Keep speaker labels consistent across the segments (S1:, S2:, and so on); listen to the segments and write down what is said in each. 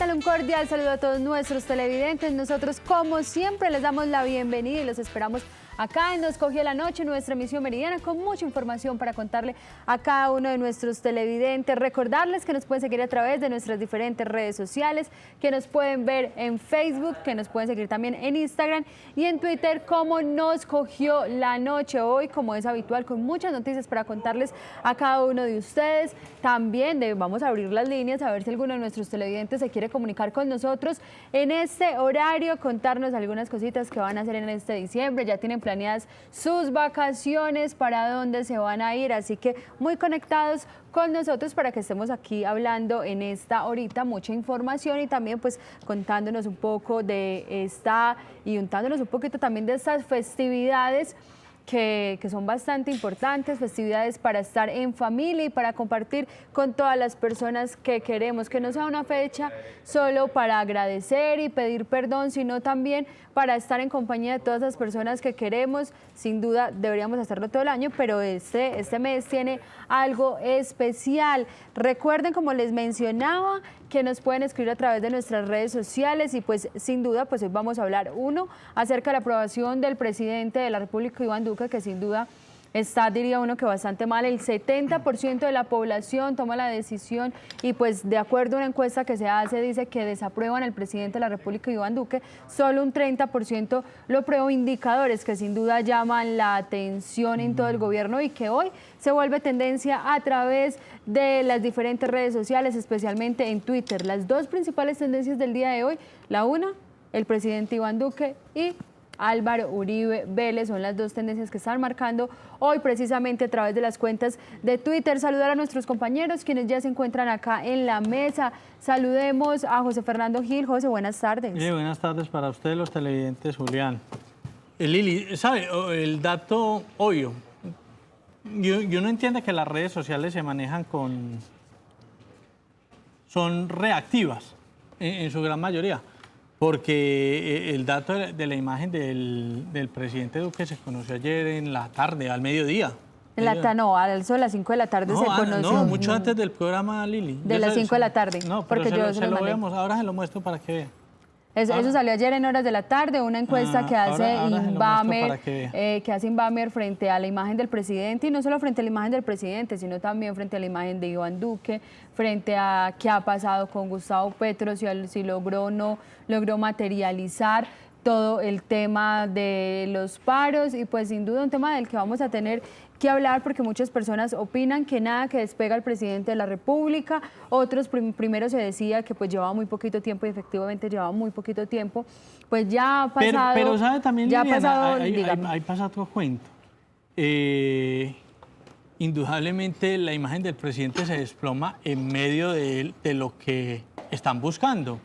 S1: tal? Un cordial saludo a todos nuestros televidentes. Nosotros, como siempre, les damos la bienvenida y los esperamos acá en Nos Cogió la Noche, nuestra emisión meridiana, con mucha información para contarle a cada uno de nuestros televidentes. Recordarles que nos pueden seguir a través de nuestras diferentes redes sociales, que nos pueden ver en Facebook, que nos pueden seguir también en Instagram y en Twitter como Nos Cogió la Noche. Hoy, como es habitual, con muchas noticias para contarles a cada uno de ustedes. También vamos a abrir las líneas a ver si alguno de nuestros televidentes se quiere comunicar con nosotros en este horario, contarnos algunas cositas que van a hacer en este diciembre. Ya tienen planeadas sus vacaciones, para dónde se van a ir, así que muy conectados con nosotros para que estemos aquí hablando en esta horita mucha información y también pues contándonos un poco de esta y untándonos un poquito también de estas festividades que son bastante importantes, festividades para estar en familia y para compartir con todas las personas que queremos, que no sea una fecha solo para agradecer y pedir perdón, sino también para estar en compañía de todas las personas que queremos. Sin duda deberíamos hacerlo todo el año, pero este mes tiene algo especial. Recuerden, como les mencionaba, que nos pueden escribir a través de nuestras redes sociales y pues sin duda pues hoy vamos a hablar acerca de la aprobación del presidente de la República, Iván Duque, que sin duda está, diría uno, que bastante mal. El 70% de la población toma la decisión y pues de acuerdo a una encuesta que se hace dice que desaprueban al presidente de la República, Iván Duque, solo un 30% lo aprueba, indicadores que sin duda llaman la atención en todo el gobierno y que hoy se vuelve tendencia a través de las diferentes redes sociales, especialmente en Twitter. Las dos principales tendencias del día de hoy, la una, el presidente Iván Duque y Álvaro Uribe Vélez, son las dos tendencias que están marcando hoy precisamente a través de las cuentas de Twitter. Saludar a nuestros compañeros, quienes ya se encuentran acá en la mesa. Saludemos a José Fernando Gil. José, buenas tardes.
S2: Sí, buenas tardes para ustedes, los televidentes, Julián. Lili, ¿sabe? El dato obvio. Yo no entiendo que las redes sociales se manejan son reactivas en su gran mayoría. Porque el dato de la imagen del presidente Duque se conoció ayer en la tarde, al mediodía.
S1: No, a eso de las 5 de la tarde se conoció.
S2: No, mucho antes del programa, Lili.
S1: De las 5 de la tarde.
S2: No, porque se lo veamos, ahora se lo muestro para que vea.
S1: Eso salió ayer en horas de la tarde, una encuesta que hace Inbamer frente a la imagen del presidente, y no solo frente a la imagen del presidente, sino también frente a la imagen de Iván Duque, frente a qué ha pasado con Gustavo Petro, si logró o no logró materializar todo el tema de los paros, y pues sin duda un tema del que vamos a tener que hablar, porque muchas personas opinan que nada, que despega el presidente de la República. Otros, primero se decía que pues llevaba muy poquito tiempo, y efectivamente llevaba muy poquito tiempo. Pues ya ha pasado.
S2: Pero sabe también,
S1: ya
S2: Liliana,
S1: ha pasado,
S2: hay pasa otro cuento. Indudablemente la imagen del presidente se desploma en medio de lo que están buscando.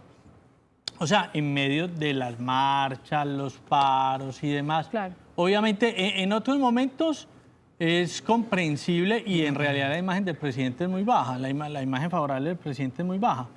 S2: O sea, en medio de las marchas, los paros y demás.
S1: Claro.
S2: Obviamente, en otros momentos es comprensible y en realidad la imagen del presidente es muy baja, la imagen favorable del presidente es muy baja,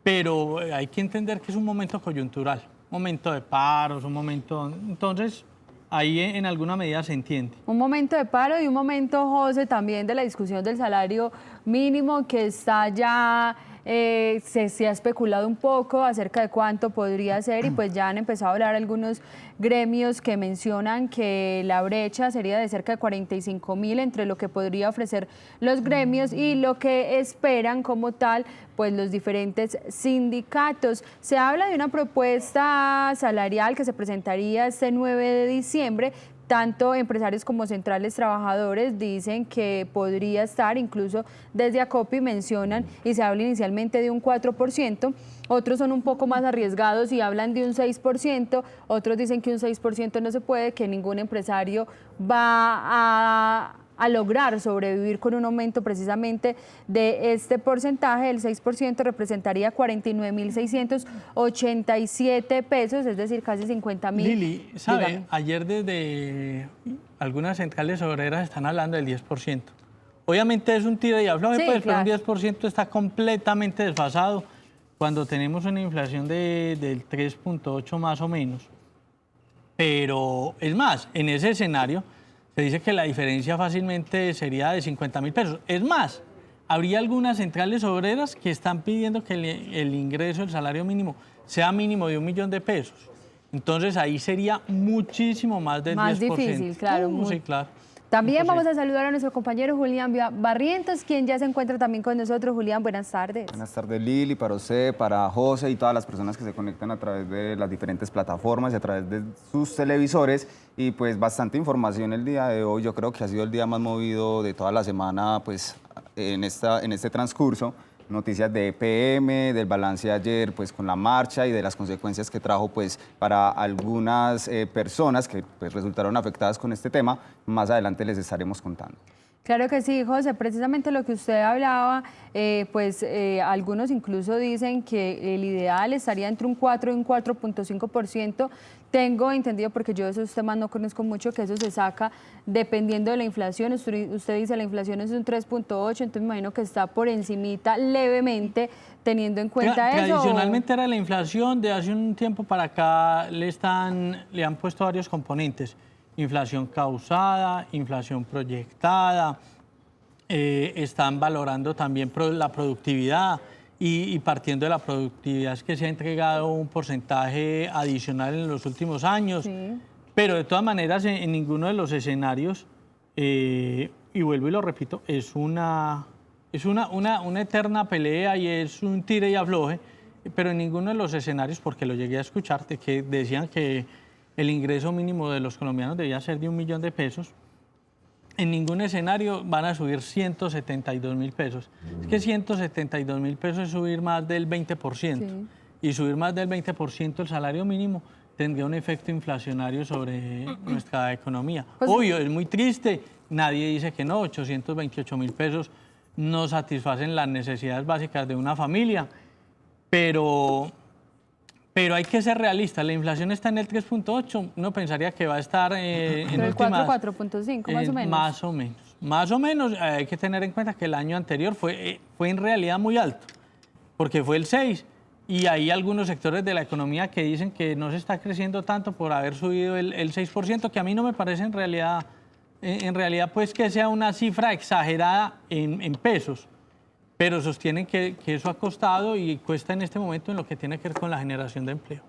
S2: pero hay que entender que es un momento coyuntural, un momento de paros, un momento, entonces ahí en alguna medida se entiende.
S1: Un momento de paro y un momento, José, también de la discusión del salario mínimo, que está ya, se ha especulado un poco acerca de cuánto podría ser, y pues ya han empezado a hablar algunos gremios que mencionan que la brecha sería de cerca de 45.000 entre lo que podría ofrecer los gremios y lo que esperan como tal pues los diferentes sindicatos. Se habla de una propuesta salarial que se presentaría este 9 de diciembre. Tanto empresarios como centrales trabajadores dicen que podría estar, incluso desde Acopi mencionan y se habla inicialmente de un 4%, otros son un poco más arriesgados y hablan de un 6%, otros dicen que un 6% no se puede, que ningún empresario va a lograr sobrevivir con un aumento precisamente de este porcentaje. El 6% representaría 49.687 pesos, es decir, casi 50.000.
S2: Lili, ¿sabe? Ayer desde algunas centrales obreras están hablando del 10%. Obviamente es un tiro y afloje,
S1: Sí,
S2: pues,
S1: claro.
S2: pero un 10% está completamente desfasado cuando tenemos una inflación del 3.8 más o menos. Pero es más, en ese escenario se dice que la diferencia fácilmente sería de 50.000 pesos. Es más, habría algunas centrales obreras que están pidiendo que el ingreso, el salario mínimo, sea mínimo de 1 millón de pesos. Entonces ahí sería muchísimo más del 10%.
S1: Más difícil, claro.
S2: Sí, claro.
S1: También vamos a saludar a nuestro compañero Julián Barrientos, quien ya se encuentra también con nosotros. Julián, buenas tardes.
S3: Buenas tardes, Lili, para usted, para José y todas las personas que se conectan a través de las diferentes plataformas y a través de sus televisores. Y pues bastante información el día de hoy. Yo creo que ha sido el día más movido de toda la semana, pues en este transcurso. Noticias de EPM, del balance de ayer, pues con la marcha y de las consecuencias que trajo pues para algunas personas que pues resultaron afectadas con este tema. Más adelante les estaremos contando.
S1: Claro que sí, José, precisamente lo que usted hablaba, algunos incluso dicen que el ideal estaría entre un 4 y un 4.5%. Tengo entendido, porque yo esos temas no conozco mucho, que eso se saca dependiendo de la inflación. Usted dice la inflación es un 3.8, entonces me imagino que está por encimita levemente, teniendo en cuenta eso.
S2: Tradicionalmente era la inflación, de hace un tiempo para acá le han puesto varios componentes. Inflación causada, inflación proyectada, están valorando también la productividad y partiendo de la productividad es que se ha entregado un porcentaje adicional en los últimos años, sí. Pero de todas maneras en ninguno de los escenarios, y vuelvo y lo repito, es una eterna pelea y es un tire y afloje, pero en ninguno de los escenarios, porque lo llegué a escuchar, de que decían que el ingreso mínimo de los colombianos debía ser de 1 millón de pesos. En ningún escenario van a subir 172.000 pesos. Es que 172.000 pesos es subir más del 20%. Sí. Y subir más del 20% el salario mínimo tendría un efecto inflacionario sobre nuestra economía. Pues, obvio, es muy triste. Nadie dice que no, 828.000 pesos no satisfacen las necesidades básicas de una familia. Pero hay que ser realista, la inflación está en el 3.8, uno pensaría que va a estar en
S1: el 4.5 más o menos.
S2: Más o menos, hay que tener en cuenta que el año anterior fue en realidad muy alto, porque fue el 6, y hay algunos sectores de la economía que dicen que no se está creciendo tanto por haber subido el 6%, que a mí no me parece en realidad pues que sea una cifra exagerada en pesos. Pero sostienen que eso ha costado y cuesta en este momento en lo que tiene que ver con la generación de empleo.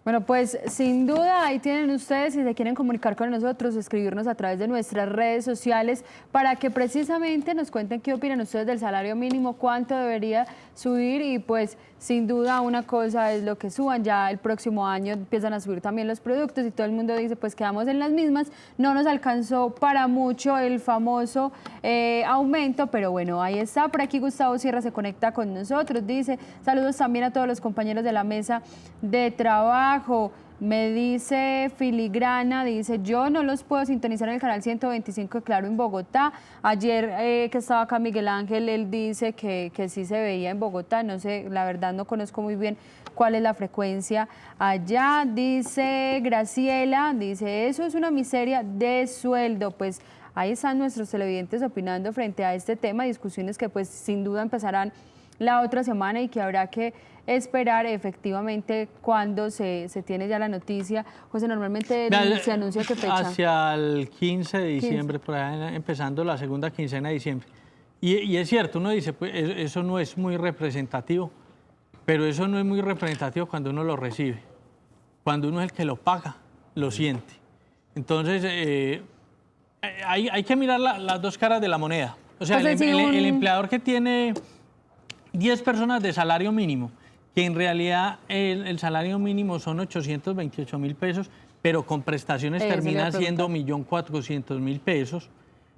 S1: Bueno, pues sin duda ahí tienen ustedes, si se quieren comunicar con nosotros, escribirnos a través de nuestras redes sociales para que precisamente nos cuenten qué opinan ustedes del salario mínimo, cuánto debería subir y pues sin duda una cosa es lo que suban, ya el próximo año empiezan a subir también los productos y todo el mundo dice pues quedamos en las mismas, no nos alcanzó para mucho el famoso aumento, pero bueno, ahí está. Por aquí Gustavo Sierra se conecta con nosotros, dice saludos también a todos los compañeros de la mesa de trabajo. Me dice Filigrana, dice yo no los puedo sintonizar en el canal 125 de Claro en Bogotá. Ayer que estaba acá Miguel Ángel, él dice que sí se veía en Bogotá, no sé, la verdad no conozco muy bien cuál es la frecuencia allá. Dice Graciela, dice eso es una miseria de sueldo. Pues ahí están nuestros televidentes opinando frente a este tema, discusiones que pues sin duda empezarán la otra semana y que habrá que esperar efectivamente cuando se tiene ya la noticia. José, normalmente se anuncia qué fecha.
S2: Hacia el 15 de diciembre, por ahí, empezando la segunda quincena de diciembre. Y es cierto, uno dice, pues eso no es muy representativo, pero eso no es muy representativo cuando uno lo recibe. Cuando uno es el que lo paga, lo siente. Entonces, hay que mirar las dos caras de la moneda. O sea, el empleador que tiene 10 personas de salario mínimo, que en realidad el salario mínimo son 828.000 pesos, pero con prestaciones termina siendo 1.400.000 pesos,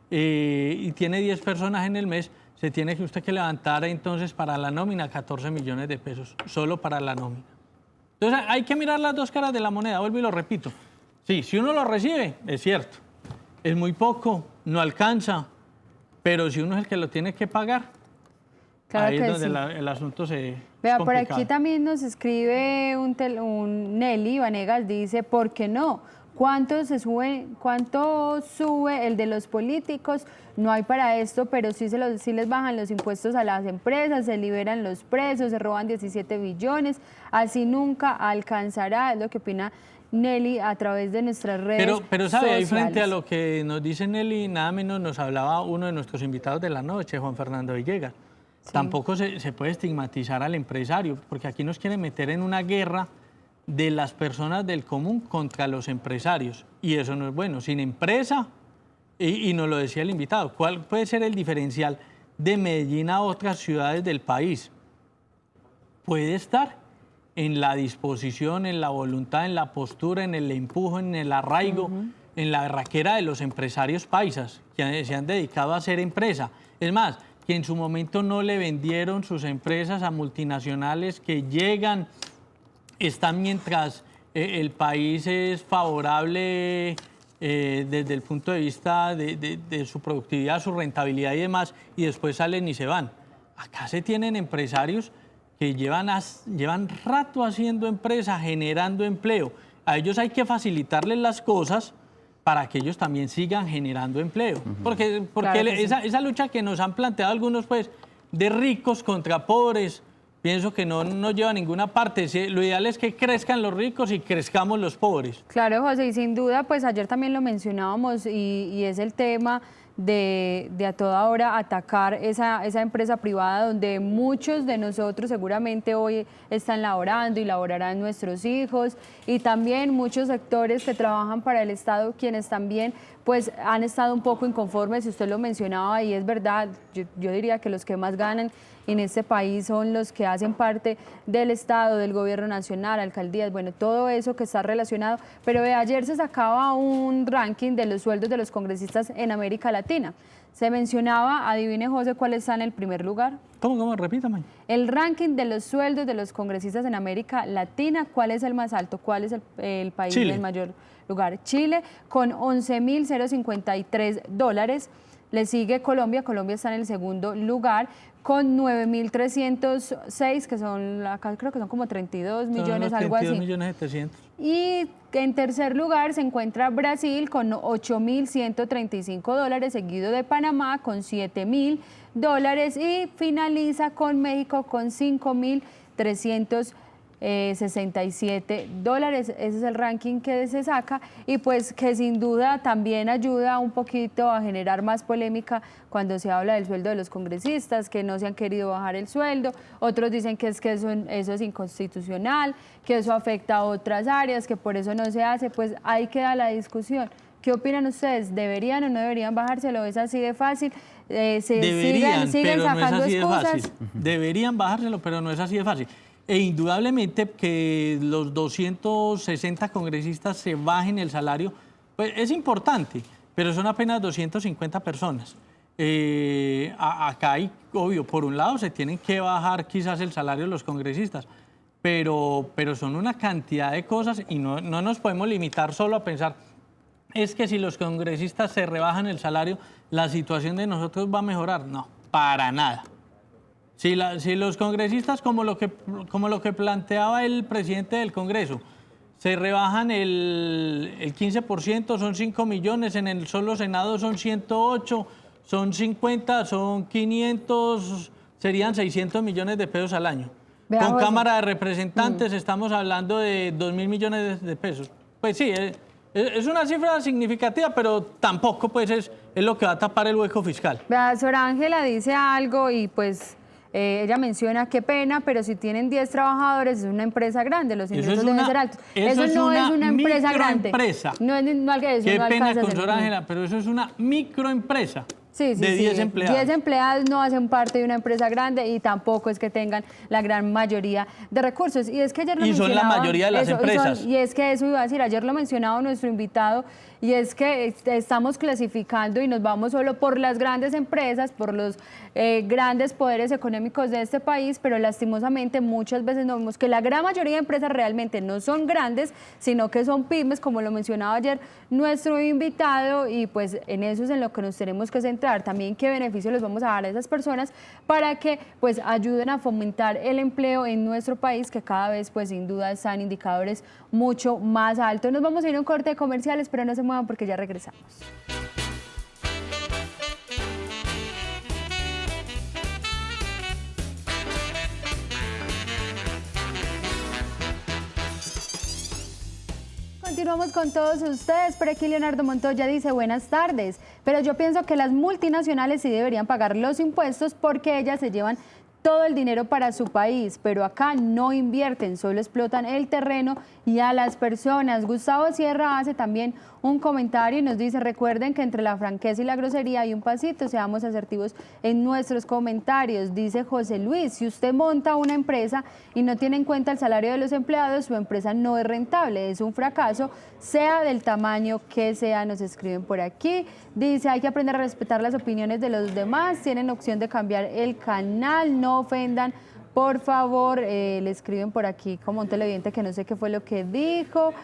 S2: y tiene 10 personas en el mes, se tiene que usted que levantar entonces para la nómina 14 millones de pesos, solo para la nómina. Entonces hay que mirar las dos caras de la moneda, vuelvo y lo repito. Sí, si uno lo recibe, es cierto, es muy poco, no alcanza, pero si uno es el que lo tiene que pagar, claro, ahí es donde sí. El asunto se...
S1: Vea, por aquí también nos escribe un Nelly Vanegas, dice, ¿por qué no? ¿Cuánto sube el de los políticos? No hay para esto, pero sí les bajan los impuestos a las empresas, se liberan los presos, se roban 17 billones, así nunca alcanzará, es lo que opina Nelly, a través de nuestras redes
S2: Pero sabe, ahí frente a
S1: sociales.
S2: lo que nos dice Nelly, nada menos nos hablaba uno de nuestros invitados de la noche, Juan Fernando Villegas. Tampoco se puede estigmatizar al empresario, porque aquí nos quieren meter en una guerra de las personas del común contra los empresarios. Y eso no es bueno. Sin empresa, y nos lo decía el invitado, ¿cuál puede ser el diferencial de Medellín a otras ciudades del país? Puede estar en la disposición, en la voluntad, en la postura, en el empuje, en el arraigo, en la berraquera de los empresarios paisas que se han dedicado a hacer empresa. Es más, que en su momento no le vendieron sus empresas a multinacionales que llegan, están mientras el país es favorable desde el punto de vista de su productividad, su rentabilidad y demás, y después salen y se van. Acá se tienen empresarios que llevan rato haciendo empresa, generando empleo. A ellos hay que facilitarles las cosas para que ellos también sigan generando empleo. Porque
S1: Claro que sí.
S2: esa lucha que nos han planteado algunos, pues, de ricos contra pobres, pienso que no nos lleva a ninguna parte. Lo ideal es que crezcan los ricos y crezcamos los pobres.
S1: Claro, José, y sin duda, pues ayer también lo mencionábamos y es el tema de a toda hora atacar esa empresa privada donde muchos de nosotros seguramente hoy están laborando y laborarán nuestros hijos, y también muchos sectores que trabajan para el Estado, quienes también pues han estado un poco inconformes, y usted lo mencionaba y es verdad, yo diría que los que más ganan en este país son los que hacen parte del Estado, del gobierno nacional, alcaldías, bueno, todo eso que está relacionado. Pero ayer se sacaba un ranking de los sueldos de los congresistas en América Latina. Se mencionaba, adivine José, ¿cuál está en el primer lugar?
S2: ¿Cómo? Repítame.
S1: El ranking de los sueldos de los congresistas en América Latina, ¿cuál es el más alto? ¿Cuál es el país
S2: Chile.
S1: en mayor lugar? Chile, con $11.053. Le sigue Colombia, Colombia está en el segundo lugar con 9.306, que son, acá creo que son como 32 millones, algo así.
S2: 32.700.000.
S1: Y en tercer lugar se encuentra Brasil con $8.135, seguido de Panamá con $7.000 y finaliza con México con $5.367. Ese es el ranking que se saca, y pues que sin duda también ayuda un poquito a generar más polémica cuando se habla del sueldo de los congresistas, que no se han querido bajar el sueldo. Otros dicen que eso es inconstitucional, que eso afecta a otras áreas, que por eso no se hace. Pues ahí queda la discusión. ¿Qué opinan ustedes? ¿Deberían o no deberían bajárselo? ¿Es así de fácil?
S2: Deberían,
S1: siguen
S2: pero no es
S1: sacando
S2: así de
S1: excusas.
S2: fácil. Deberían bajárselo, pero no es así de fácil. E indudablemente que los 260 congresistas se bajen el salario, pues es importante, pero son apenas 250 personas. Acá hay, obvio, por un lado se tienen que bajar quizás el salario de los congresistas, pero son una cantidad de cosas y no nos podemos limitar solo a pensar, es que si los congresistas se rebajan el salario, la situación de nosotros va a mejorar. No, para nada. Si los congresistas, como lo que planteaba el presidente del Congreso, se rebajan el 15%, son 5 millones, en el solo Senado son 108, son 50, son 500, serían 600 millones de pesos al año.
S1: Vea,
S2: Con
S1: José.
S2: Cámara de Representantes estamos hablando de 2.000 millones de pesos. Pues sí, es una cifra significativa, pero tampoco pues es lo que va a tapar el hueco fiscal.
S1: Vea, Sor Ángela dice algo y pues ella menciona qué pena, pero si tienen 10 trabajadores es una empresa grande, los ingresos deben ser altos. Eso no es una empresa grande.
S2: Microempresa.
S1: No es
S2: Qué
S1: no
S2: pena
S1: alcanza a
S2: con
S1: ser-
S2: Sor Ángela, pero eso es una microempresa
S1: Sí,
S2: de 10 empleados.
S1: 10 empleados no hacen parte de una empresa grande y tampoco es que tengan la gran mayoría de recursos. Y es que ayer lo
S2: Y son la
S1: mencionaba,
S2: mayoría de las empresas.
S1: Y es que eso iba a decir, ayer lo mencionaba nuestro invitado, y es que estamos clasificando y nos vamos solo por las grandes empresas, por los grandes poderes económicos de este país, pero lastimosamente muchas veces no vemos que la gran mayoría de empresas realmente no son grandes, sino que son pymes, como lo mencionaba ayer nuestro invitado, y pues en eso es en lo que nos tenemos que centrar. También qué beneficio les vamos a dar a esas personas para que pues ayuden a fomentar el empleo en nuestro país, que cada vez pues sin duda están indicadores mucho más altos. Nos vamos a ir a un corte de comerciales, pero no se muevan porque ya regresamos. continuamos con todos ustedes. Por aquí Leonardo Montoya dice, buenas tardes, pero yo pienso que las multinacionales sí deberían pagar los impuestos porque ellas se llevan todo el dinero para su país, pero acá no invierten, solo explotan el terreno y a las personas. Gustavo Sierra hace también un comentario y nos dice, recuerden que entre la franqueza y la grosería hay un pasito, seamos asertivos en nuestros comentarios. Dice José Luis, si usted monta una empresa y no tiene en cuenta el salario de los empleados, su empresa no es rentable, es un fracaso, sea del tamaño que sea, nos escriben por aquí. Dice, hay que aprender a respetar las opiniones de los demás, tienen opción de cambiar el canal, no ofendan. Por favor, le escriben por aquí como un televidente que no sé qué fue lo que dijo.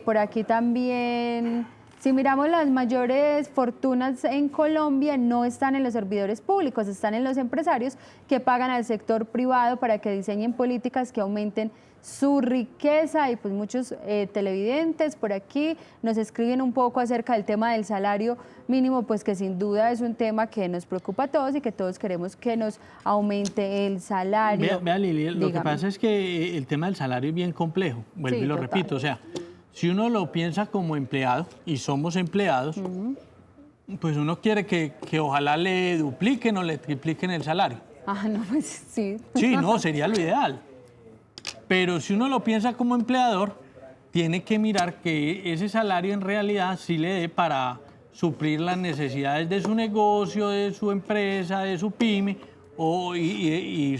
S1: Por aquí también, si miramos las mayores fortunas en Colombia, no están en los servidores públicos, están en los empresarios que pagan al sector privado para que diseñen políticas que aumenten su riqueza. Y pues muchos televidentes por aquí nos escriben un poco acerca del tema del salario mínimo, pues que sin duda es un tema que nos preocupa a todos y que todos queremos que nos aumente el salario.
S2: Vea Lili, lo que pasa es que el tema del salario es bien complejo, vuelvo y lo repito, o sea, si uno lo piensa como empleado, y somos empleados, pues uno quiere que ojalá le dupliquen o le tripliquen el salario.
S1: Ah, no, pues sí.
S2: Sí, no, sería lo ideal. Pero si uno lo piensa como empleador, tiene que mirar que ese salario en realidad sí le dé para suplir las necesidades de su negocio, de su empresa, de su pyme, y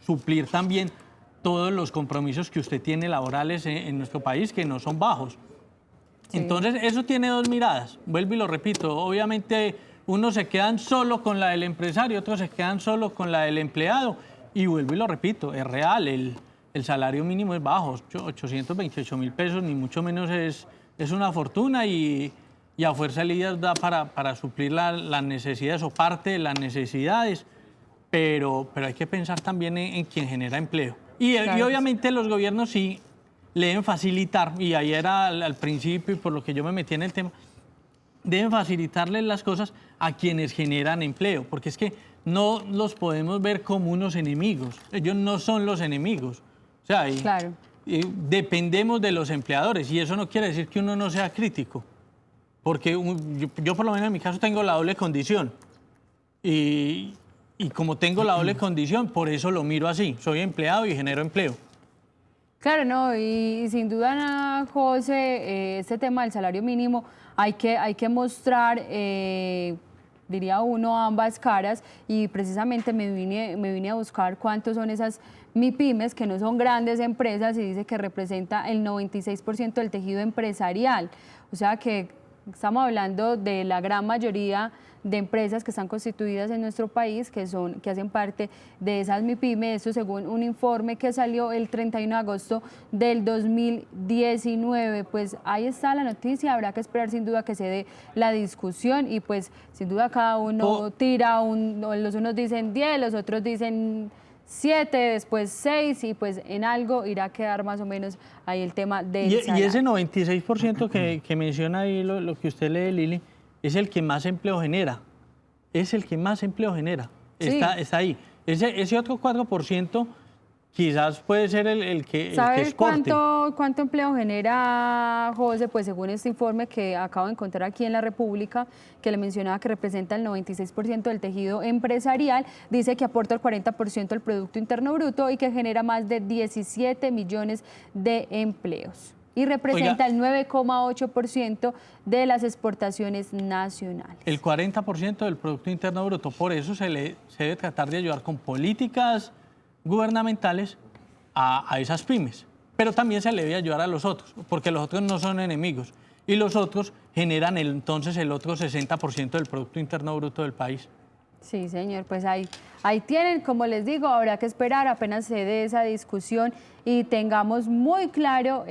S2: suplir también todos los compromisos que usted tiene laborales en nuestro país, que no son bajos. Sí. Entonces, eso tiene dos miradas, vuelvo y lo repito, obviamente unos se quedan solo con la del empresario, otros se quedan solo con la del empleado, y vuelvo y lo repito, es real, el salario mínimo es bajo, 828.000 pesos, ni mucho menos es una fortuna, y a fuerza de líderes da para suplir las necesidades o parte de las necesidades, pero hay que pensar también en quien genera empleo. Y obviamente los gobiernos sí le deben facilitar, y ahí era al principio, y por lo que yo me metí en el tema, deben facilitarles las cosas a quienes generan empleo, porque es que no los podemos ver como unos enemigos, ellos no son los enemigos. O sea, dependemos de los empleadores, y eso no quiere decir que uno no sea crítico, porque yo por lo menos en mi caso tengo la doble condición, y como tengo la doble condición, por eso lo miro así, soy empleado y genero empleo.
S1: Claro, no, y sin duda, José, este tema del salario mínimo hay que mostrar, diría uno, ambas caras, y precisamente me vine a buscar cuántos son esas MIPYMES, que no son grandes empresas, y dice que representa el 96% del tejido empresarial. O sea que estamos hablando de la gran mayoría de empresas que están constituidas en nuestro país, que hacen parte de esas MIPYMES, esto según un informe que salió el 31 de agosto del 2019. Pues ahí está la noticia, habrá que esperar sin duda que se dé la discusión, y pues sin duda cada uno tira, los unos dicen 10, los otros dicen 7, después 6, y pues en algo irá a quedar más o menos ahí el tema del salario.
S2: Y ese 96% que menciona ahí, lo que usted lee, Lili, es el que más empleo genera. Es el que más empleo genera. Sí. Está ahí. Ese otro 4% quizás puede ser el que
S1: ¿Sabes
S2: exporte.
S1: cuánto empleo genera, José? Pues según este informe que acabo de encontrar aquí en La República, que le mencionaba que representa el 96% del tejido empresarial, dice que aporta el 40% del Producto Interno Bruto y que genera más de 17 millones de empleos. Y representa el 9,8% de las exportaciones nacionales.
S2: El 40% del Producto Interno Bruto. Por eso se debe tratar de ayudar con políticas gubernamentales a esas pymes. Pero también se le debe ayudar a los otros, porque los otros no son enemigos. Y los otros generan entonces el otro 60% del Producto Interno Bruto del país.
S1: Sí, señor, pues ahí tienen, como les digo, habrá que esperar apenas se dé esa discusión y tengamos muy claro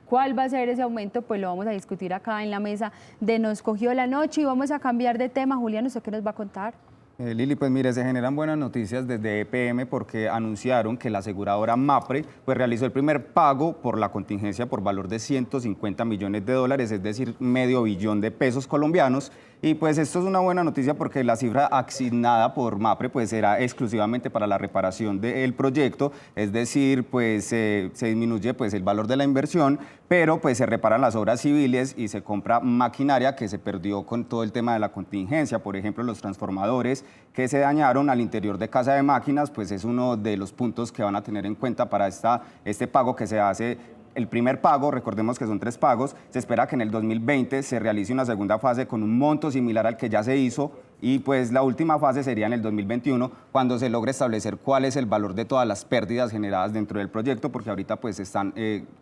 S1: cuál va a ser ese aumento, pues lo vamos a discutir acá en la mesa de Nos Cogió la Noche. Y vamos a cambiar de tema. Julián, ¿usted qué nos va a contar?
S3: Lili, pues mire, se generan buenas noticias desde EPM porque anunciaron que la aseguradora MAPFRE pues realizó el primer pago por la contingencia por valor de 150 millones de dólares, es decir, medio billón de pesos colombianos. Y pues esto es una buena noticia porque la cifra asignada por MAPFRE pues será exclusivamente para la reparación del proyecto, es decir, pues se disminuye pues el valor de la inversión, pero pues se reparan las obras civiles y se compra maquinaria que se perdió con todo el tema de la contingencia, por ejemplo, los transformadores que se dañaron al interior de Casa de Máquinas, pues es uno de los puntos que van a tener en cuenta para este pago que se hace. El primer pago, recordemos que son 3 pagos, se espera que en el 2020 se realice una segunda fase con un monto similar al que ya se hizo y pues la última fase sería en el 2021 cuando se logre establecer cuál es el valor de todas las pérdidas generadas dentro del proyecto, porque ahorita pues están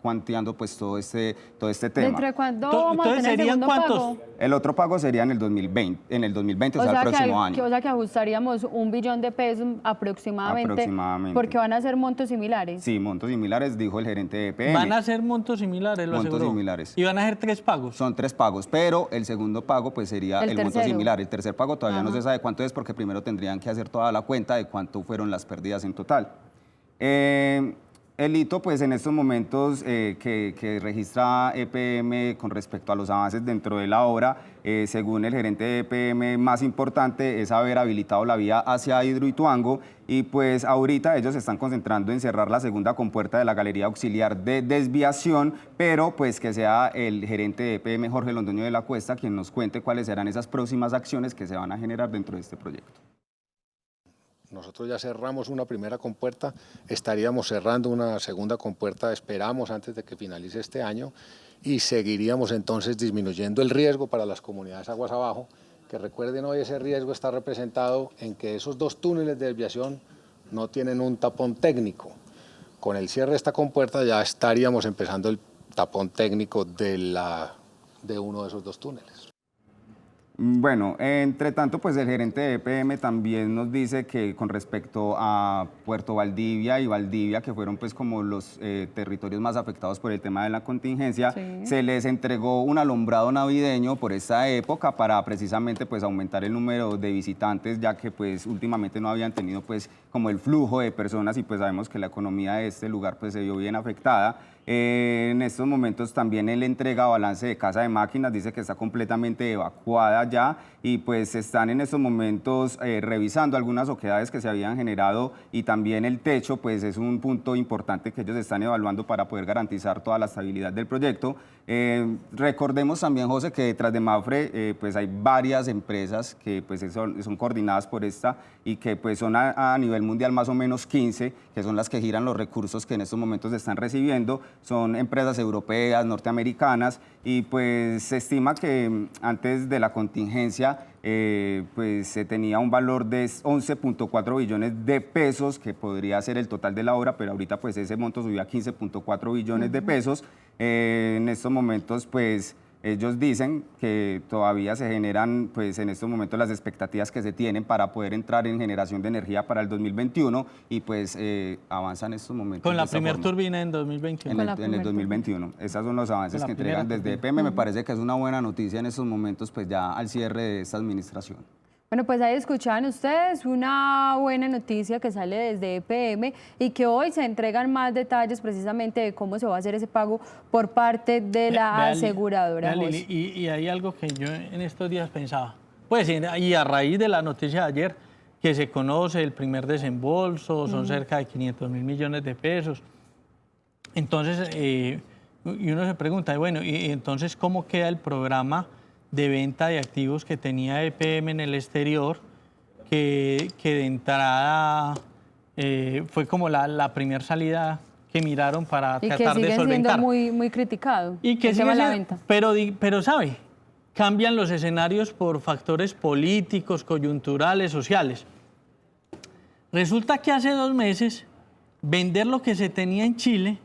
S3: cuantiando pues todo este tema.
S1: ¿Dentro de cuándo vamos a tener el segundo pago?
S3: El otro pago sería en el 2020, o sea, el próximo año.
S1: O sea que ajustaríamos 1 billón de pesos aproximadamente, porque van a ser montos similares.
S3: Sí, montos similares, dijo el gerente de EPM.
S2: Van a ser montos similares, lo aseguró.
S3: Montos similares.
S2: Y van a ser 3 pagos.
S3: Son 3 pagos, pero el segundo pago pues sería el monto similar. El tercer pago todavía no se sabe cuánto es porque primero tendrían que hacer toda la cuenta de cuánto fueron las pérdidas en total. El hito, pues en estos momentos que registra EPM con respecto a los avances dentro de la obra, según el gerente de EPM, más importante es haber habilitado la vía hacia Hidroituango y pues ahorita ellos se están concentrando en cerrar la segunda compuerta de la galería auxiliar de desviación, pero pues que sea el gerente de EPM, Jorge Londoño de la Cuesta, quien nos cuente cuáles serán esas próximas acciones que se van a generar dentro de este proyecto.
S4: Nosotros ya cerramos una primera compuerta, estaríamos cerrando una segunda compuerta, esperamos antes de que finalice este año, y seguiríamos entonces disminuyendo el riesgo para las comunidades aguas abajo, que recuerden hoy ese riesgo está representado en que esos 2 túneles de desviación no tienen un tapón técnico. Con el cierre de esta compuerta ya estaríamos empezando el tapón técnico de uno de esos 2 túneles.
S3: Bueno, entre tanto, pues el gerente de EPM también nos dice que con respecto a Puerto Valdivia y Valdivia, que fueron pues como los territorios más afectados por el tema de la contingencia, se les entregó un alumbrado navideño por esta época para precisamente pues aumentar el número de visitantes, ya que pues últimamente no habían tenido pues como el flujo de personas y pues sabemos que la economía de este lugar pues se vio bien afectada. En estos momentos también él entrega balance de Casa de Máquinas, dice que está completamente evacuada ya y pues están en estos momentos revisando algunas oquedades que se habían generado y también el techo pues es un punto importante que ellos están evaluando para poder garantizar toda la estabilidad del proyecto. Recordemos también, José, que detrás de MAPFRE pues hay varias empresas que pues son coordinadas por esta y que pues son a nivel mundial más o menos 15, que son las que giran los recursos que en estos momentos se están recibiendo. Son empresas europeas, norteamericanas y pues se estima que antes de la contingencia pues se tenía un valor de 11.4 billones de pesos que podría ser el total de la obra, pero ahorita pues ese monto subió a 15.4 billones de pesos. En estos momentos pues ellos dicen que todavía se generan pues en estos momentos las expectativas que se tienen para poder entrar en generación de energía para el 2021 y pues avanzan estos momentos.
S2: Con la primera turbina en 2021.
S3: En el 2021. Esos son los avances que entregan desde EPM. Me parece que es una buena noticia en estos momentos pues ya al cierre de esta administración.
S1: Bueno, pues ahí escuchaban ustedes una buena noticia que sale desde EPM y que hoy se entregan más detalles precisamente de cómo se va a hacer ese pago por parte de la aseguradora.
S2: Lili, y hay algo que yo en estos días pensaba, pues y a raíz de la noticia de ayer, que se conoce el primer desembolso, son cerca de 500.000 millones de pesos. Entonces, y uno se pregunta, bueno, y entonces ¿cómo queda el programa de venta de activos que tenía EPM en el exterior, que de entrada fue como la primera salida que miraron para tratar de solventar? Y que sigue siendo
S1: muy criticado
S2: y que sigue la venta. Pero ¿sabe? Cambian los escenarios por factores políticos, coyunturales, sociales. Resulta que hace 2 meses vender lo que se tenía en Chile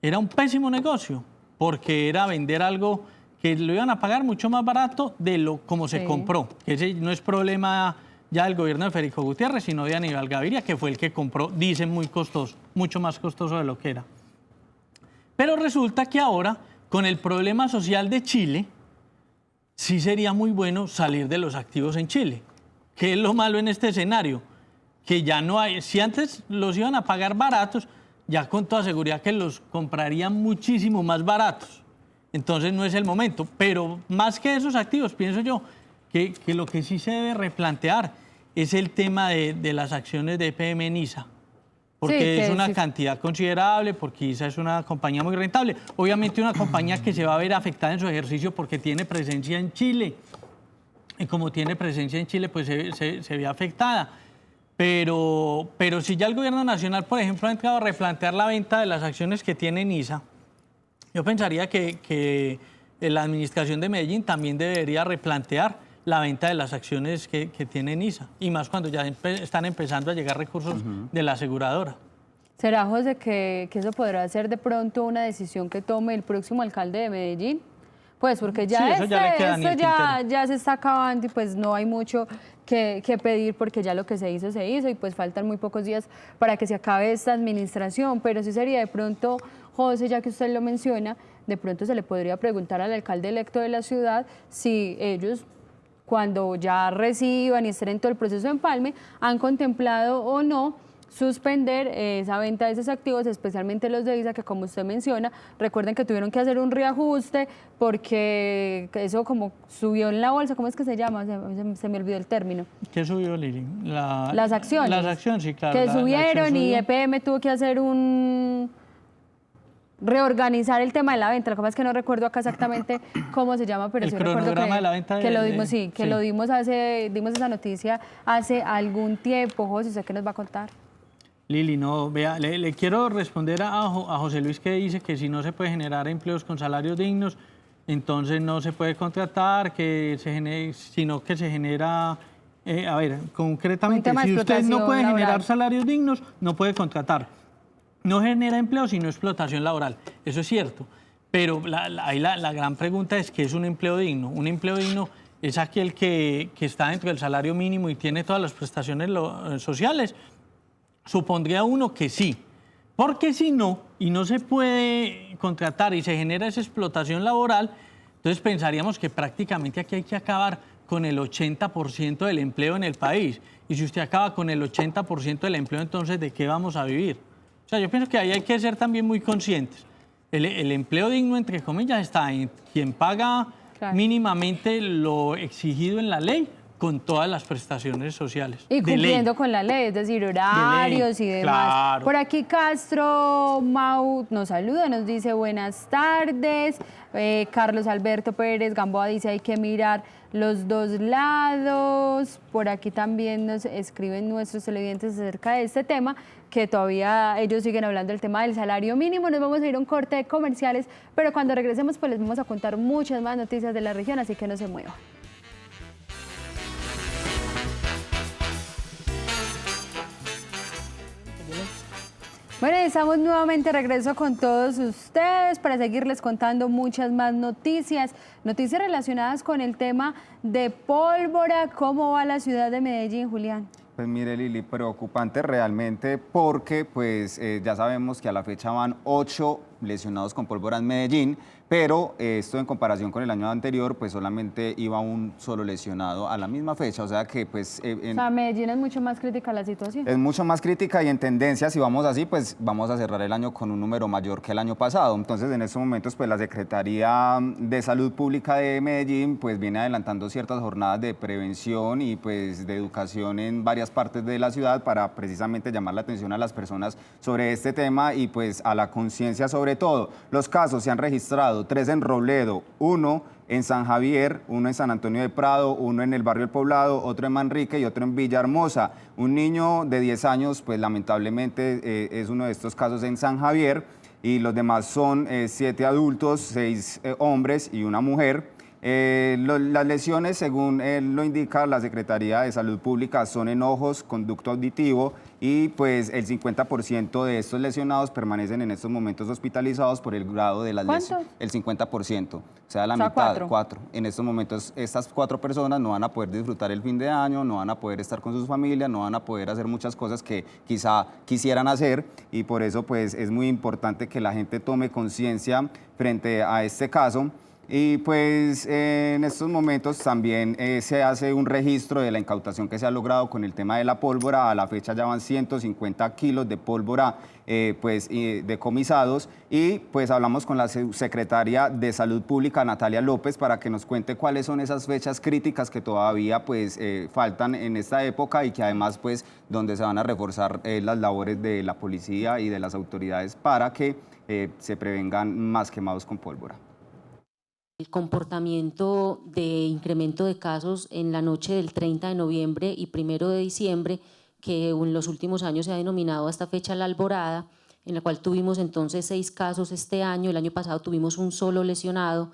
S2: era un pésimo negocio, porque era vender algo que lo iban a pagar mucho más barato de lo como se compró. Ese no es problema ya del gobierno de Federico Gutiérrez, sino de Aníbal Gaviria, que fue el que compró, dicen muy costoso, mucho más costoso de lo que era. Pero resulta que ahora, con el problema social de Chile, sí sería muy bueno salir de los activos en Chile. ¿Qué es lo malo en este escenario? Que ya no hay, si antes los iban a pagar baratos, ya con toda seguridad que los comprarían muchísimo más baratos. Entonces no es el momento. Pero más que esos activos, pienso yo que lo que sí se debe replantear es el tema de las acciones de EPM en ISA. Porque es una cantidad considerable, porque ISA es una compañía muy rentable. Obviamente una compañía que se va a ver afectada en su ejercicio porque tiene presencia en Chile. Y como tiene presencia en Chile, pues se ve afectada. Pero si ya el gobierno nacional, por ejemplo, ha entrado a replantear la venta de las acciones que tiene en ISA, yo pensaría que la administración de Medellín también debería replantear la venta de las acciones que tiene ISA, y más cuando ya están empezando a llegar recursos de la aseguradora.
S1: ¿Será, José, que eso podrá ser de pronto una decisión que tome el próximo alcalde de Medellín? Pues porque ya,
S2: sí, esto
S1: ya se está acabando y pues no hay mucho que pedir porque ya lo que se hizo y pues faltan muy pocos días para que se acabe esta administración, pero sí sería de pronto, José, ya que usted lo menciona, de pronto se le podría preguntar al alcalde electo de la ciudad si ellos, cuando ya reciban y estén en todo el proceso de empalme, han contemplado o no suspender esa venta de esos activos, especialmente los de ISA, que como usted menciona, recuerden que tuvieron que hacer un reajuste porque eso como subió en la bolsa, ¿cómo es que se llama? Se me olvidó el término.
S2: ¿Qué subió, Lili?
S1: Las acciones.
S2: Las acciones, sí, claro.
S1: Que subieron y EPM tuvo que hacer reorganizar el tema de la venta. Lo que pasa es que no recuerdo acá exactamente cómo se llama, pero
S2: el
S1: sí recuerdo
S2: cronograma de la venta
S1: que lo dimos, lo dimos dimos esa noticia hace algún tiempo. José, ¿usted qué nos va a contar?
S2: Lili, no, vea, le quiero responder a José Luis, que dice que si no se puede generar empleos con salarios dignos, entonces no se puede contratar, sino que se genera, a ver, concretamente, si usted no puede generar salarios dignos, no puede contratar. No genera empleo, sino explotación laboral. Eso es cierto. Pero ahí la gran pregunta es, ¿qué es un empleo digno? Un empleo digno es aquel que está dentro del salario mínimo y tiene todas las prestaciones sociales. Supondría uno que sí. Porque si no, y no se puede contratar y se genera esa explotación laboral, entonces pensaríamos que prácticamente aquí hay que acabar con el 80% del empleo en el país. Y si usted acaba con el 80% del empleo, entonces ¿de qué vamos a vivir? O sea, yo pienso que ahí hay que ser también muy conscientes. El empleo digno, entre comillas, está en quien paga mínimamente lo exigido en la ley, con todas las prestaciones sociales.
S1: Y cumpliendo con la ley, es decir, horarios y demás.
S2: Claro.
S1: Por aquí Castro Mau nos saluda, nos dice buenas tardes. Carlos Alberto Pérez Gamboa dice hay que mirar los dos lados. Por aquí también nos escriben nuestros televidentes acerca de este tema, que todavía ellos siguen hablando del tema del salario mínimo. Nos vamos a ir a un corte de comerciales, pero cuando regresemos pues les vamos a contar muchas más noticias de la región, así que no se muevan. Bueno, estamos nuevamente de regreso con todos ustedes para seguirles contando muchas más noticias relacionadas con el tema de pólvora. ¿Cómo va la ciudad de Medellín, Julián?
S3: Pues mire, Lili, preocupante realmente porque pues ya sabemos que a la fecha van 8 lesionados con pólvora en Medellín, pero esto en comparación con el año anterior, pues solamente iba un solo lesionado a la misma fecha, o sea que pues...
S1: o sea, Medellín es mucho más crítica la situación.
S3: Es mucho más crítica y en tendencia, si vamos así, pues vamos a cerrar el año con un número mayor que el año pasado. Entonces, en estos momentos, pues la Secretaría de Salud Pública de Medellín, pues viene adelantando ciertas jornadas de prevención y pues de educación en varias partes de la ciudad para precisamente llamar la atención a las personas sobre este tema y pues a la conciencia sobre todo. Los casos se han registrado 3 en Robledo, 1 en San Javier, 1 en San Antonio de Prado, 1 en el barrio El Poblado, otro en Manrique y otro en Villahermosa. Un niño de 10 años, pues lamentablemente es uno de estos casos en San Javier y los demás son 7 adultos, 6 hombres y una mujer. Las lesiones, según lo indica la Secretaría de Salud Pública, son en ojos, conducto auditivo y pues el 50% de estos lesionados permanecen en estos momentos hospitalizados por el grado de las lesiones. El 50%, o sea, la mitad, 4. En estos momentos estas 4 personas no van a poder disfrutar el fin de año, no van a poder estar con sus familias, no van a poder hacer muchas cosas que quizá quisieran hacer y por eso pues es muy importante que la gente tome conciencia frente a este caso. Y pues en estos momentos también se hace un registro de la incautación que se ha logrado con el tema de la pólvora. A la fecha ya van 150 kilos de pólvora decomisados, y pues hablamos con la secretaria de Salud Pública, Natalia López, para que nos cuente cuáles son esas fechas críticas que todavía pues faltan en esta época, y que además pues donde se van a reforzar las labores de la policía y de las autoridades para que se prevengan más quemados con pólvora.
S5: El comportamiento de incremento de casos en la noche del 30 de noviembre y 1 de diciembre, que en los últimos años se ha denominado a esta fecha la alborada, en la cual tuvimos entonces 6 casos este año. El año pasado tuvimos un solo lesionado.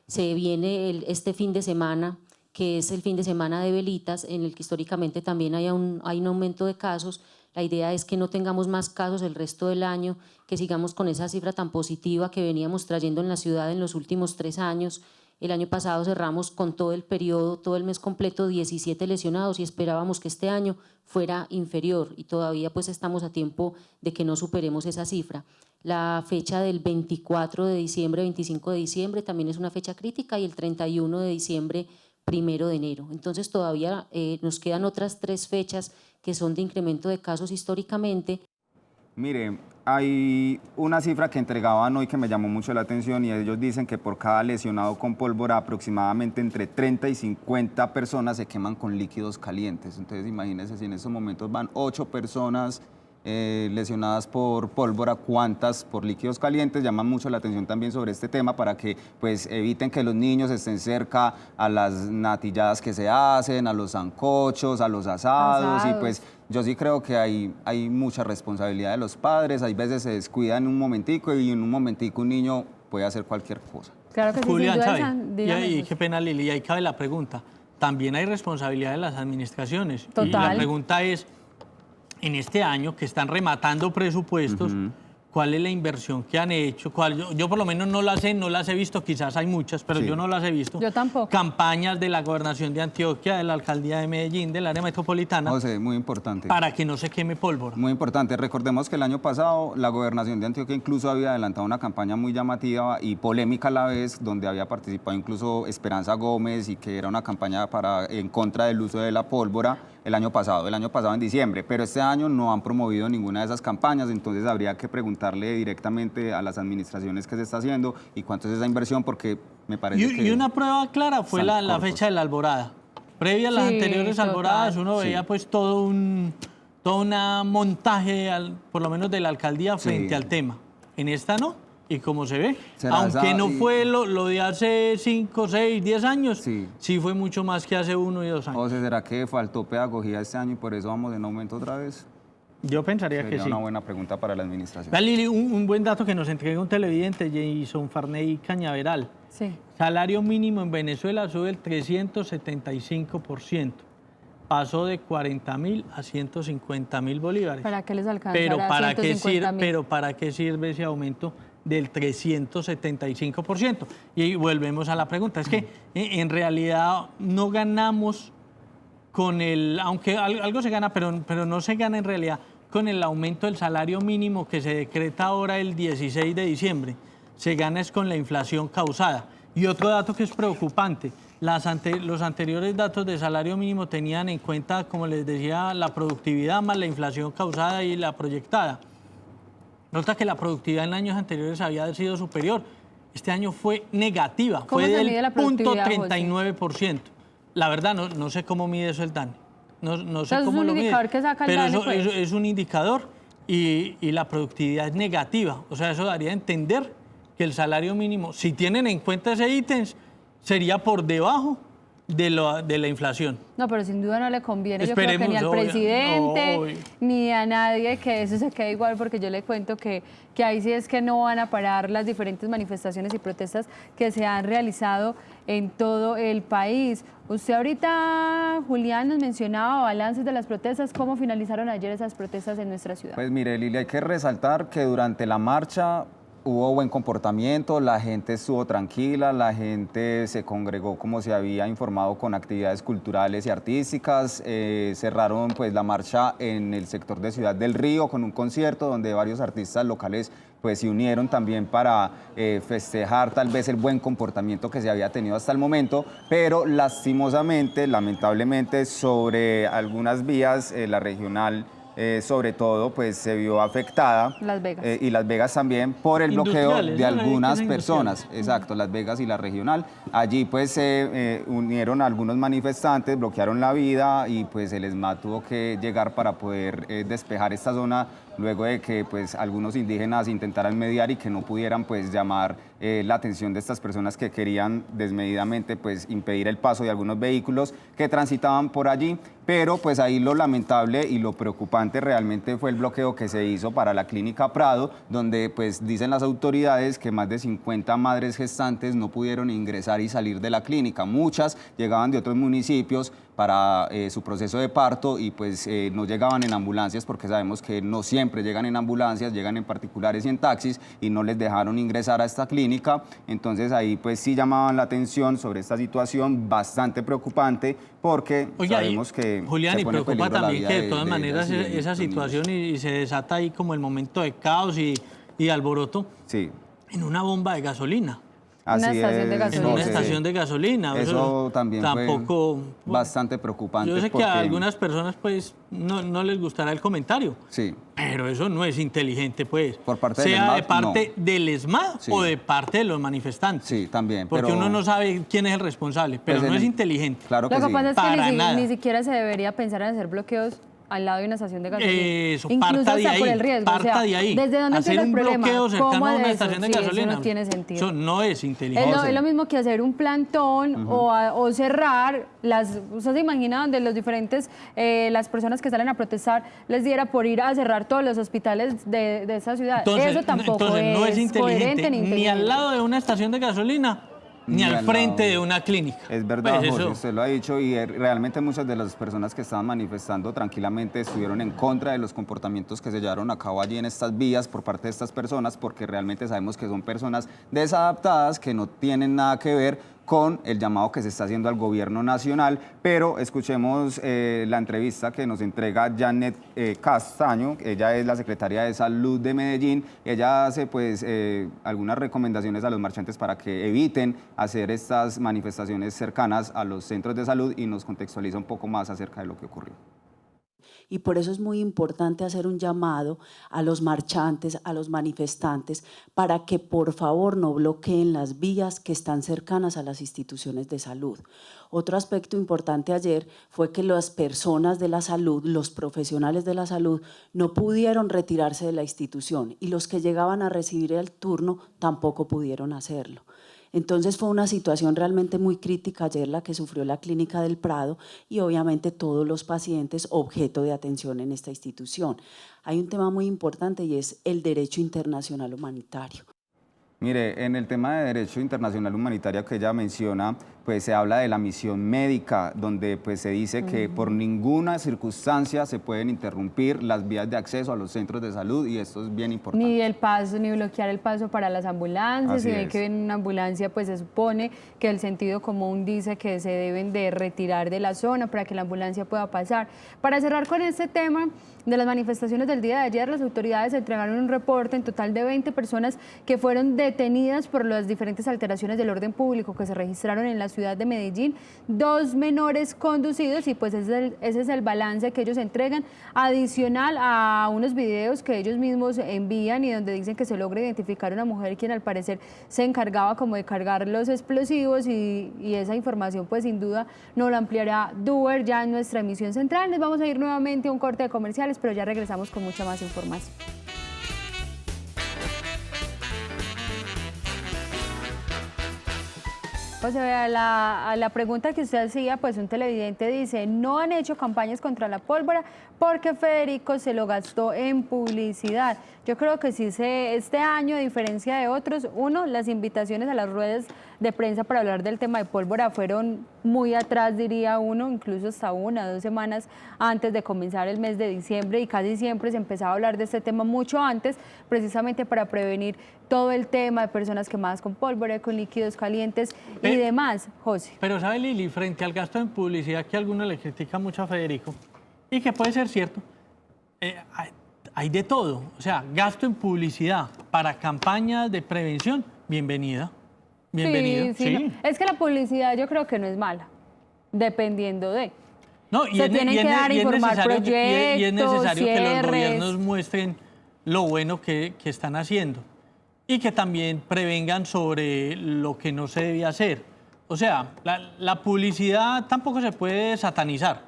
S5: Se viene este fin de semana, que es el fin de semana de velitas, en el que históricamente también hay un aumento de casos. La idea es que no tengamos más casos el resto del año, que sigamos con esa cifra tan positiva que veníamos trayendo en la ciudad en los últimos 3 años. El año pasado cerramos con todo el periodo, todo el mes completo, 17 lesionados, y esperábamos que este año fuera inferior, y todavía pues estamos a tiempo de que no superemos esa cifra. La fecha del 24 de diciembre, 25 de diciembre también es una fecha crítica, y el 31 de diciembre, 1 de enero. Entonces todavía nos quedan otras 3 fechas que son de incremento de casos históricamente.
S3: Mire, hay una cifra que entregaban hoy que me llamó mucho la atención, y ellos dicen que por cada lesionado con pólvora aproximadamente entre 30 y 50 personas se queman con líquidos calientes. Entonces imagínense, si en estos momentos van 8 personas lesionadas por pólvora, ¿cuántas por líquidos calientes? Llaman mucho la atención también sobre este tema, para que pues eviten que los niños estén cerca a las natilladas que se hacen, a los sancochos, a los asados. Y pues yo sí creo que hay mucha responsabilidad de los padres. Hay veces se descuidan un momentico, y en un momentico un niño puede hacer cualquier cosa.
S1: Claro que sí,
S2: Julián,
S1: sin duda.
S2: y qué pena, Lili, y ahí cabe la pregunta. También hay responsabilidad de las administraciones.
S1: Total.
S2: Y la pregunta es, en este año que están rematando presupuestos, ¿cuál es la inversión que han hecho? Yo por lo menos no las he visto, quizás hay muchas, pero yo no las he visto.
S1: Yo tampoco.
S2: Campañas de la Gobernación de Antioquia, de la Alcaldía de Medellín, del área metropolitana.
S3: José, muy importante.
S2: Para que no se queme pólvora.
S3: Muy importante. Recordemos que el año pasado la Gobernación de Antioquia incluso había adelantado una campaña muy llamativa y polémica a la vez, donde había participado incluso Esperanza Gómez, y que era una campaña en contra del uso de la pólvora el año pasado en diciembre. Pero este año no han promovido ninguna de esas campañas, entonces habría que preguntarle directamente a las administraciones qué se está haciendo y cuánto es esa inversión, porque me parece que...
S2: Y una prueba clara fue la fecha de la alborada. Previa a las anteriores alboradas, uno veía pues todo un montaje, por lo menos de la alcaldía, frente al tema. En esta no, y como se ve, aunque no fue lo de hace 5, 6, 10 años, sí fue mucho más que hace 1 y 2 años.
S3: José, ¿será que faltó pedagogía este año y por eso vamos en aumento otra vez?
S2: Yo pensaría que sí.
S3: Sería una buena pregunta para la administración.
S2: Lili, un buen dato que nos entrega un televidente, Jason Farney Cañaveral.
S1: Sí.
S2: Salario mínimo en Venezuela sube el 375%. Pasó de 40.000 a 150.000 bolívares.
S1: ¿Para qué les alcanza?
S2: Pero ¿para qué sirve ese aumento del 375%? Y volvemos a la pregunta. Es que en realidad no ganamos con aunque algo se gana, pero no se gana en realidad con el aumento del salario mínimo que se decreta ahora el 16 de diciembre. Se gana es con la inflación causada. Y otro dato que es preocupante, los anteriores datos de salario mínimo tenían en cuenta, como les decía, la productividad más la inflación causada y la proyectada. Nota que la productividad en años anteriores había sido superior. Este año fue negativa, fue del 0.39%. La verdad, no sé cómo mide eso el DANE. No sé cómo lo mide. Pero eso es un indicador, y la productividad es negativa. O sea, eso daría a entender que el salario mínimo, si tienen en cuenta ese ítem, sería por debajo de la inflación.
S1: No, pero sin duda no le conviene, yo creo que ni al presidente ni a nadie, que eso se quede igual, porque yo le cuento que ahí sí es que no van a parar las diferentes manifestaciones y protestas que se han realizado en todo el país. Usted ahorita, Julián, nos mencionaba balances de las protestas. ¿Cómo finalizaron ayer esas protestas en nuestra ciudad?
S3: Pues mire, Lili, hay que resaltar que durante la marcha hubo buen comportamiento, la gente estuvo tranquila, la gente se congregó como se había informado con actividades culturales y artísticas. Cerraron pues la marcha en el sector de Ciudad del Río con un concierto donde varios artistas locales pues se unieron también para festejar tal vez el buen comportamiento que se había tenido hasta el momento, pero lastimosamente, lamentablemente, sobre algunas vías, la regional sobre todo, pues se vio afectada.
S1: Las Vegas.
S3: Y Las Vegas también por el bloqueo de algunas personas. Exacto, Las Vegas y la regional. Allí pues se unieron algunos manifestantes, bloquearon la vía y pues el ESMAD tuvo que llegar para poder despejar esta zona luego de que pues algunos indígenas intentaran mediar y que no pudieran pues llamar la atención de estas personas que querían desmedidamente pues impedir el paso de algunos vehículos que transitaban por allí, pero pues ahí lo lamentable y lo preocupante realmente fue el bloqueo que se hizo para la clínica Prado, donde pues dicen las autoridades que más de 50 madres gestantes no pudieron ingresar y salir de la clínica. Muchas llegaban de otros municipios para su proceso de parto y pues no llegaban en ambulancias porque sabemos que no siempre llegan en ambulancias, llegan en particulares y en taxis y no les dejaron ingresar a esta clínica. Entonces ahí pues sí llamaban la atención sobre esta situación bastante preocupante porque sabemos que
S2: Julián, y preocupa también que de todas maneras esa situación
S3: niños.
S2: y se desata ahí como el momento de caos y alboroto en una bomba de gasolina.
S3: Así
S2: en una estación de gasolina.
S3: Eso también
S2: tampoco
S3: fue bastante preocupante.
S2: Yo sé que a algunas personas pues no les gustará el comentario, pero eso no es inteligente pues.
S3: Por parte
S2: sea
S3: del ESMAD,
S2: de parte del ESMAD o de parte de los manifestantes.
S3: Sí, también.
S2: Porque uno no sabe quién es el responsable, pero pues no es inteligente.
S3: Claro que
S1: Lo que pasa es que
S2: ni
S1: siquiera se debería pensar en hacer bloqueos al lado de una estación de gasolina.
S2: Eso,
S1: incluso
S2: parta de ahí,
S1: por el riesgo.
S2: parta de ahí.
S1: ¿Desde dónde
S2: hacer
S1: empieza el problema?
S2: bloqueo cercano a una estación de gasolina.
S1: Eso no tiene sentido.
S2: Eso no es inteligente.
S1: Es lo mismo que hacer un plantón o cerrar las... ¿Usted se imagina donde los diferentes, las personas que salen a protestar les diera por ir a cerrar todos los hospitales de esa ciudad? Eso tampoco
S2: no es inteligente,
S1: coherente
S2: ni al lado de una estación de gasolina, ni al frente de una clínica.
S3: Es verdad,
S2: pues
S3: Jorge, usted lo ha dicho y realmente muchas de las personas que estaban manifestando tranquilamente estuvieron en contra de los comportamientos que se llevaron a cabo allí en estas vías por parte de estas personas porque realmente sabemos que son personas desadaptadas que no tienen nada que ver con el llamado que se está haciendo al gobierno nacional, pero escuchemos la entrevista que nos entrega Janet Castaño. Ella es la secretaria de Salud de Medellín. Ella hace pues algunas recomendaciones a los marchantes para que eviten hacer estas manifestaciones cercanas a los centros de salud y nos contextualiza un poco más acerca de lo que ocurrió.
S6: Y por eso es muy importante hacer un llamado a los marchantes, a los manifestantes, para que por favor no bloqueen las vías que están cercanas a las instituciones de salud. Otro aspecto importante ayer fue que las personas de la salud, los profesionales de la salud, no pudieron retirarse de la institución y los que llegaban a recibir el turno tampoco pudieron hacerlo. Entonces fue una situación realmente muy crítica ayer la que sufrió la Clínica del Prado y obviamente todos los pacientes objeto de atención en esta institución. Hay un tema muy importante y es el derecho internacional humanitario.
S3: Mire, en el tema de derecho internacional humanitario que ella menciona, pues se habla de la misión médica, donde pues se dice que por ninguna circunstancia se pueden interrumpir las vías de acceso a los centros de salud y esto es bien importante.
S1: Ni el paso, ni bloquear el paso para las ambulancias. Si ven que viene una ambulancia, pues se supone que el sentido común dice que se deben de retirar de la zona para que la ambulancia pueda pasar. Para cerrar con este tema de las manifestaciones del día de ayer, las autoridades entregaron un reporte en total de 20 personas que fueron detenidas por las diferentes alteraciones del orden público que se registraron en la ciudad de Medellín, 2 menores conducidos y pues ese es el balance que ellos entregan, adicional a unos videos que ellos mismos envían y donde dicen que se logra identificar una mujer quien al parecer se encargaba como de cargar los explosivos y esa información pues sin duda nos lo ampliará Duber ya en nuestra emisión central. Les vamos a ir nuevamente a un corte de comerciales, pero ya regresamos con mucha más información. Pues a la pregunta que usted hacía, pues un televidente dice, no han hecho campañas contra la pólvora porque Federico se lo gastó en publicidad. Yo creo que sí este año, a diferencia de otros, las invitaciones a las ruedas de prensa para hablar del tema de pólvora fueron muy atrás, diría uno, incluso hasta 1 o 2 semanas antes de comenzar el mes de diciembre, y casi siempre se empezaba a hablar de este tema mucho antes, precisamente para prevenir todo el tema de personas quemadas con pólvora, con líquidos calientes y demás, José.
S2: Pero sabe, Lili, frente al gasto en publicidad que algunos le critican mucho a Federico, y que puede ser cierto, hay de todo. O sea, gasto en publicidad para campañas de prevención, bienvenida. Bienvenido.
S1: Sí. No. Es que la publicidad yo creo que no es mala, dependiendo de.
S2: No, y es necesario
S1: cierres,
S2: que los gobiernos muestren lo bueno que están haciendo y que también prevengan sobre lo que no se debe hacer. O sea, la publicidad tampoco se puede satanizar.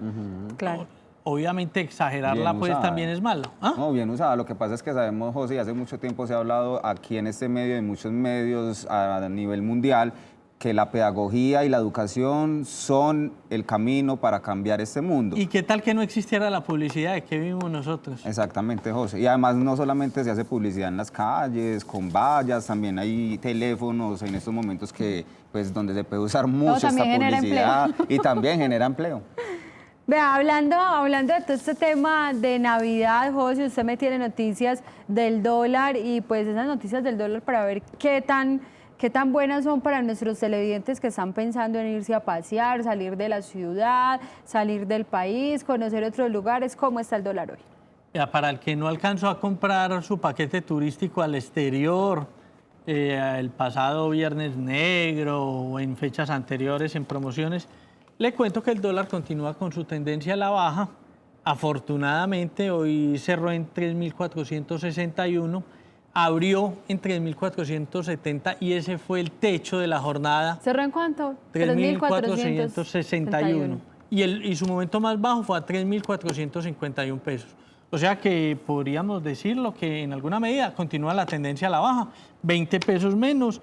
S1: Claro.
S2: Obviamente exagerarla
S3: Bien
S2: pues
S3: usada.
S2: también es malo. ¿Ah?
S3: No, bien usada. Lo que pasa es que sabemos, José, y hace mucho tiempo se ha hablado aquí en este medio, en muchos medios a nivel mundial, que la pedagogía y la educación son el camino para cambiar este mundo.
S2: ¿Y qué tal que no existiera la publicidad? ¿De qué vivimos nosotros?
S3: Exactamente, José. Y además no solamente se hace publicidad en las calles, con vallas, también hay teléfonos en estos momentos que, pues, donde se puede usar mucho esta publicidad y también genera empleo.
S1: Vea, hablando de todo este tema de Navidad, José, usted me tiene noticias del dólar y pues esas noticias del dólar para ver qué tan buenas son para nuestros televidentes que están pensando en irse a pasear, salir de la ciudad, salir del país, conocer otros lugares. ¿Cómo está el dólar hoy?
S2: Ya, para el que no alcanzó a comprar su paquete turístico al exterior, el pasado Viernes Negro o en fechas anteriores en promociones, le cuento que el dólar continúa con su tendencia a la baja. Afortunadamente, hoy cerró en 3.461, abrió en 3.470 y ese fue el techo de la jornada.
S1: ¿Cerró en cuánto?
S2: 3.461. Y su momento más bajo fue a 3.451 pesos. O sea que podríamos decirlo que en alguna medida continúa la tendencia a la baja, 20 pesos menos.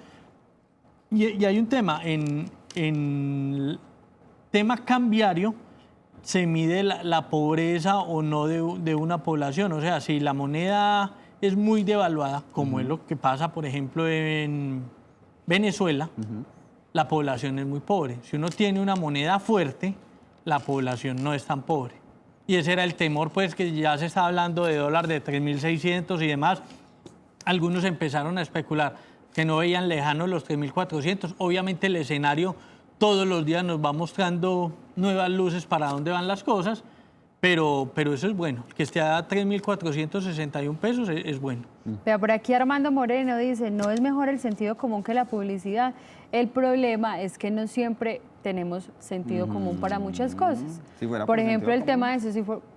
S2: Y hay un tema, en tema cambiario se mide la pobreza o no de una población. O sea, si la moneda es muy devaluada, como es lo que pasa, por ejemplo, en Venezuela, la población es muy pobre. Si uno tiene una moneda fuerte, la población no es tan pobre. Y ese era el temor, pues, que ya se está hablando de dólar de 3.600 y demás. Algunos empezaron a especular que no veían lejanos los 3.400. Obviamente el escenario todos los días nos va mostrando nuevas luces para dónde van las cosas, pero eso es bueno. Que esté a 3.461 pesos es bueno.
S1: Vea, por aquí Armando Moreno dice, no es mejor el sentido común que la publicidad. El problema es que no siempre tenemos sentido común para muchas cosas.
S3: Si fuera
S1: por ejemplo, el
S3: sentido
S1: tema de eso,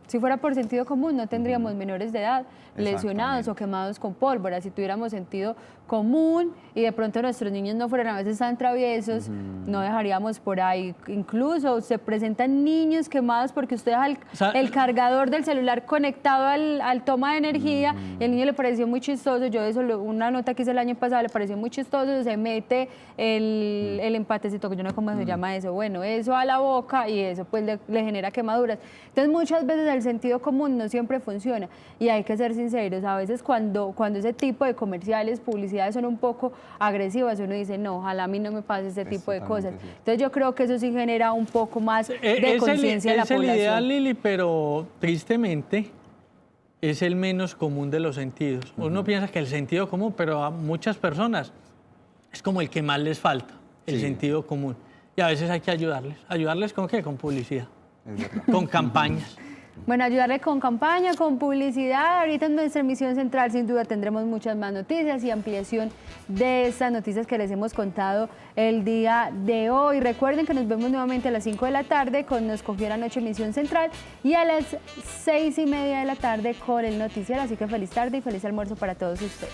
S1: si fuera por sentido común, no tendríamos menores de edad lesionados o quemados con pólvora. Si tuviéramos sentido común y de pronto nuestros niños no fueran a veces tan traviesos, no dejaríamos por ahí. Incluso se presentan niños quemados porque usted deja el cargador del celular conectado al toma de energía y el niño le pareció muy chistoso. Yo una nota que hice el año pasado, le pareció muy chistoso, se mete el empatecito, que yo no sé cómo se llama eso, bueno, eso a la boca y eso pues le genera quemaduras. Entonces muchas veces el sentido común no siempre funciona y hay que ser sinceros, a veces cuando ese tipo de comerciales, publicidades son un poco agresivas, uno dice, no, ojalá a mí no me pase ese tipo de cosas. Entonces yo creo que eso sí genera un poco más de conciencia en la población.
S2: Es el ideal, Lili, pero tristemente es el menos común de los sentidos. Uno piensa que el sentido común, pero a muchas personas es como el que más les falta, el sentido común. Y a veces hay que ayudarles. ¿Ayudarles con qué? Con publicidad, con campañas.
S1: Bueno, ayudarle con campaña, con publicidad. Ahorita en nuestra emisión central sin duda tendremos muchas más noticias y ampliación de estas noticias que les hemos contado el día de hoy. Recuerden que nos vemos nuevamente a las 5 de la tarde con Nos Cogió la Noche emisión central y a las 6:30 de la tarde con el noticiero. Así que feliz tarde y feliz almuerzo para todos ustedes.